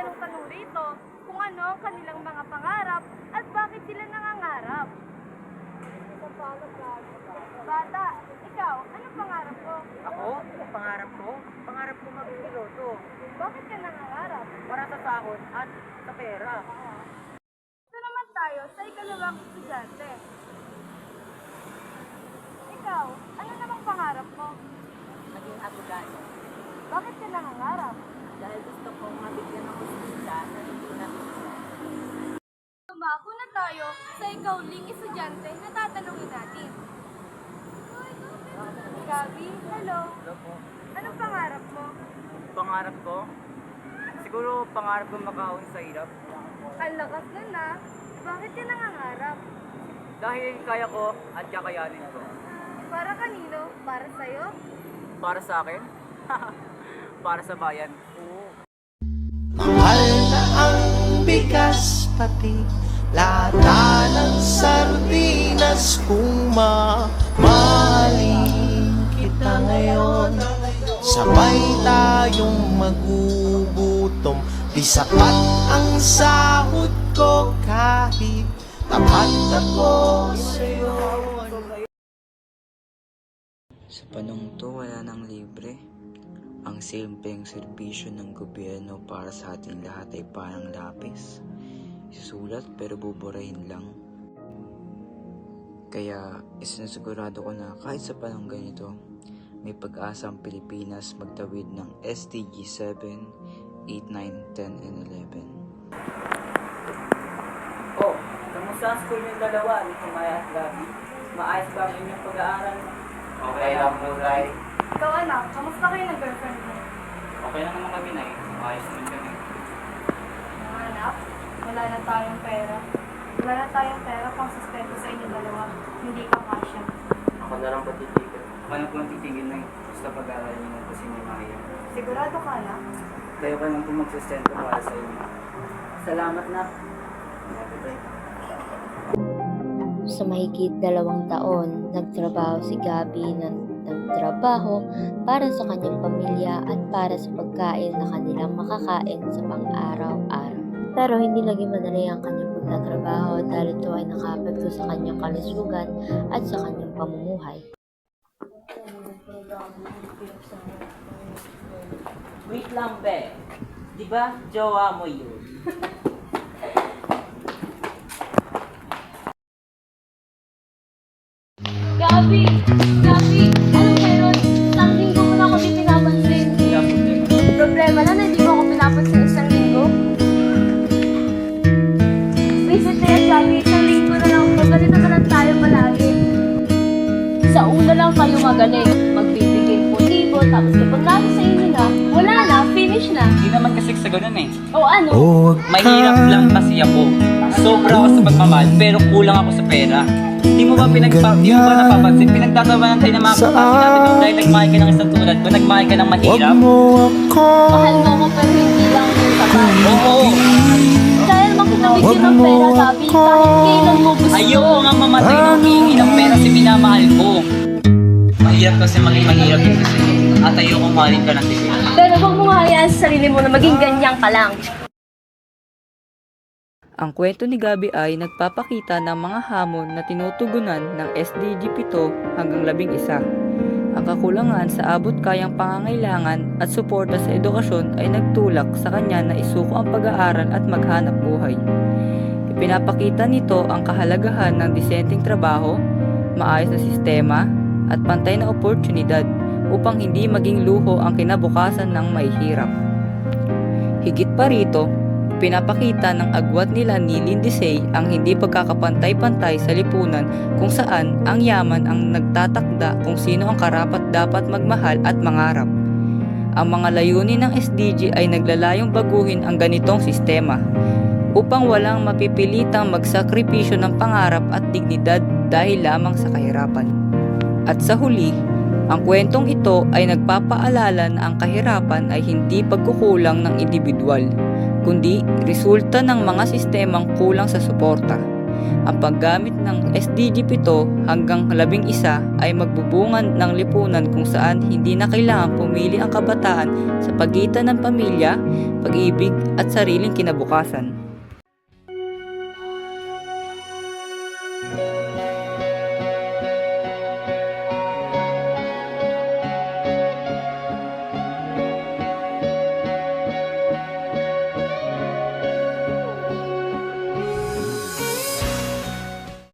magtatanong tanong rito kung ano ang kanilang mga pangarap at bakit sila nangangarap. Bata, ikaw, anong pangarap mo? Ako? Pangarap ko maging piloto. Bakit ka nangangarap? Para sa sahod at sa pera. Ito naman tayo sa ikalawang estudyante. Ikaw, ano namang pangarap mo? Maging abogado. Bakit ka nangangarap? Dahil gusto kong mabigyan ng kustisya na hindi nabigyan. Tumako na tayo sa ikaw-ling estudyante na tatanungin natin. Gabi, hello. Hello po. Anong pangarap mo? Pangarap ko? Siguro pangarap ko makahon sa hirap. Ang lakas na na. Bakit ka nangangarap? Dahil kaya ko at kakayanin ko. Para kanino? Para sa'yo? Para sa akin? Para sa bayan. Mahal na ang bigas pati lata ng sardinas. Kung mamahalin kita ngayon, sabay tayong magugutom. Di sapat ang sahod ko kahit tapat ako sa'yo. Sa panahon to, wala nang libre. Ang simpleng serbisyo ng gobyerno para sa ating lahat ay parang lapis. Isusulat pero buburahin lang. Kaya isinasigurado ko na kahit sa panahon ganito, may pag-asa ang Pilipinas magtawid ng SDG 7, 8, 9, 10, and 11. Oh, kamusta ang school yung dalawa ni Kumaya at Gabi? Maayos ba ang inyong pag-aaral? Okay lang po, Ray. Ikaw anak, kamusta kayo ng girlfriend mo? Okay lang naman kami, Nay. Maayos naman kami. Mga anak, wala na tayong pera. Wala na tayong pera pang sustento sa inyo dalawa. Hindi ka kasya. Ako na lang patitigil. Ako na po ang titigil, Nay. Basta pag-aaral niyo po si Maya. Sigurado ka na? Kayo ka lang po magsustento para sa inyo. Salamat na. Sa mahigit 2 taon, nagtrabaho si Gabi ng nagtrabaho para sa kanyang pamilya at para sa pagkain na kanilang makakain sa pang-araw-araw. Pero hindi naging madali ang kanyang pagtatrabaho dahil ito ay nakapekto sa kanyang kalusugan at sa kanyang pamumuhay. Wait lang, Be. Di ba, jowa mo yun? Gabi! Gabi! Anong meron? Isang linggo mo na ako di pinapansin. Wala problema. Problema na hindi mo ako pinapansin isang linggo. Visit na yan, Gabi. Isang linggo na lang. Magalitan ka lang tayo palagi. Sa una lang kayo magaling. Magbibigay po tapos kapag nasa sa inyo na, wala na, finish na. Hindi naman kasi sa ganun eh. O ano? Mahirap lang kasi ako. Sobra ako sa pagmamahal, pero kulang ako sa pera. Di mo ba napapansin? Pinagtatawanan tayo ng mga kapatid natin doon dahil nagmahal ka ng isang tulad ko, nagmahal ka ng mahirap. Mahal mo ako pero hindi lang yung sapat. Oo. Kaya naman kita bigyan ng pera, Gabi. Kahit kailan mo gusto. Ayoko nga mamatay ng hihingi ng pera si minamahal ko. Mahirap kasi maging mahirap yun kasi. At ayoko mahalin ka ng tigil. Pero huwag mo nga hayaan sa sarili mo na maging ganyan ka lang. Ang kwento ni Gabi ay nagpapakita ng mga hamon na tinutugunan ng SDG 7 hanggang 11. Ang kakulangan sa abot kayang pangangailangan at suporta sa edukasyon ay nagtulak sa kanya na isuko ang pag-aaral at maghanap buhay. Ipinapakita nito ang kahalagahan ng disenteng trabaho, maayos na sistema, at pantay na oportunidad upang hindi maging luho ang kinabukasan ng mahihirap. Higit pa rito, pinapakita ng agwat nila ni Lindsay ang hindi pagkakapantay-pantay sa lipunan kung saan ang yaman ang nagtatakda kung sino ang karapat-dapat magmahal at mangarap. Ang mga layunin ng SDG ay naglalayong baguhin ang ganitong sistema upang walang mapipilitang magsakripisyo ng pangarap at dignidad dahil lamang sa kahirapan. At sa huli, ang kwentong ito ay nagpapaalala na ang kahirapan ay hindi pagkukulang ng individual, kundi resulta ng mga sistemang kulang sa suporta. Ang paggamit ng SDG 7 hanggang 11 ay magbubungan ng lipunan kung saan hindi na kailangan pumili ang kabataan sa pagitan ng pamilya, pag-ibig at sariling kinabukasan.